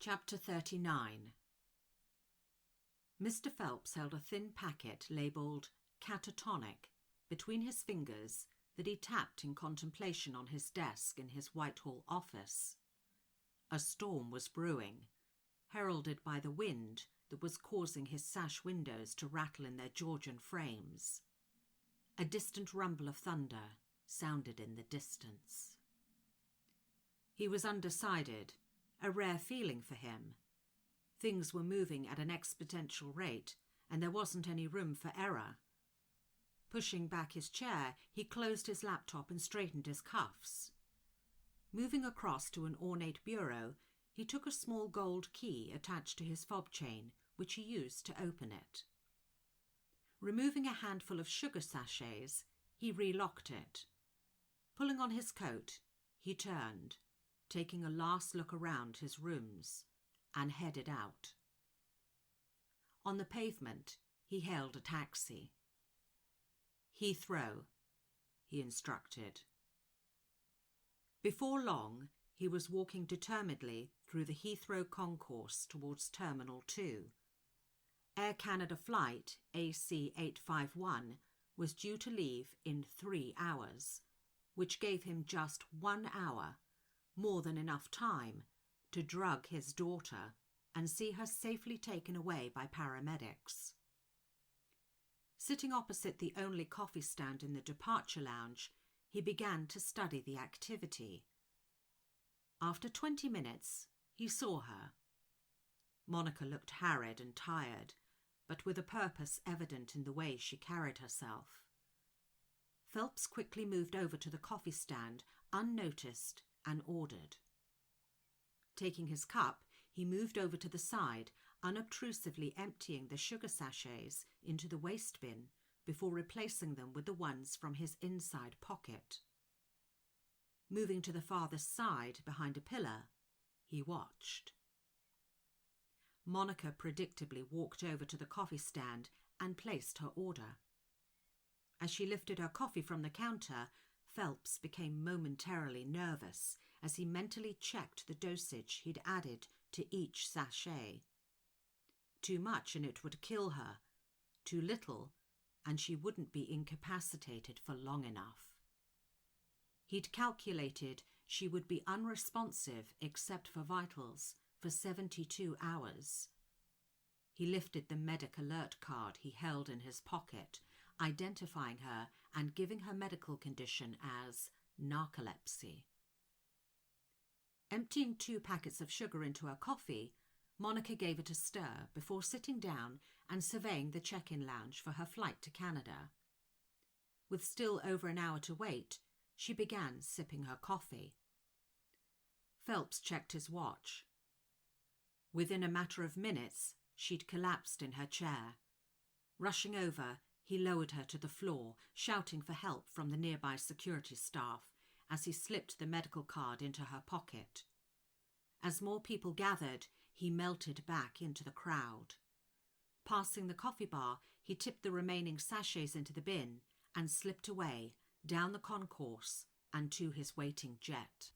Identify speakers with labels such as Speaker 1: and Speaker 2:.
Speaker 1: Chapter 39. Mr. Phelps held a thin packet labelled catatonic between his fingers that he tapped in contemplation on his desk in his Whitehall office. A storm was brewing, heralded by the wind that was causing his sash windows to rattle in their Georgian frames. A distant rumble of thunder sounded in the distance. He was undecided, a rare feeling for him. Things were moving at an exponential rate, and there wasn't any room for error. Pushing back his chair, he closed his laptop and straightened his cuffs. Moving across to an ornate bureau, he took a small gold key attached to his fob chain, which he used to open it. Removing a handful of sugar sachets, he relocked it. Pulling on his coat, he turned, taking a last look around his rooms, and headed out. On the pavement, he hailed a taxi. "Heathrow," he instructed. Before long, he was walking determinedly through the Heathrow concourse towards Terminal 2. Air Canada flight AC851 was due to leave in 3 hours, which gave him just 1 hour, more than enough time, to drug his daughter and see her safely taken away by paramedics. Sitting opposite the only coffee stand in the departure lounge, he began to study the activity. After 20 minutes, he saw her. Monica looked harried and tired, but with a purpose evident in the way she carried herself. Phelps quickly moved over to the coffee stand, unnoticed, and ordered. Taking his cup, he moved over to the side, unobtrusively emptying the sugar sachets into the waste bin before replacing them with the ones from his inside pocket. Moving to the farthest side, behind a pillar, he watched. Monica predictably walked over to the coffee stand and placed her order. As she lifted her coffee from the counter, Phelps became momentarily nervous as he mentally checked the dosage he'd added to each sachet. Too much and it would kill her. Too little and she wouldn't be incapacitated for long enough. He'd calculated she would be unresponsive except for vitals for 72 hours. He lifted the medic alert card he held in his pocket, identifying her and giving her medical condition as narcolepsy. Emptying 2 packets of sugar into her coffee, Monica gave it a stir before sitting down and surveying the check-in lounge for her flight to Canada. With still over an hour to wait, she began sipping her coffee. Phelps checked his watch. Within a matter of minutes, she'd collapsed in her chair. Rushing over, he lowered her to the floor, shouting for help from the nearby security staff as he slipped the medical card into her pocket. As more people gathered, he melted back into the crowd. Passing the coffee bar, he tipped the remaining sachets into the bin and slipped away, down the concourse and to his waiting jet.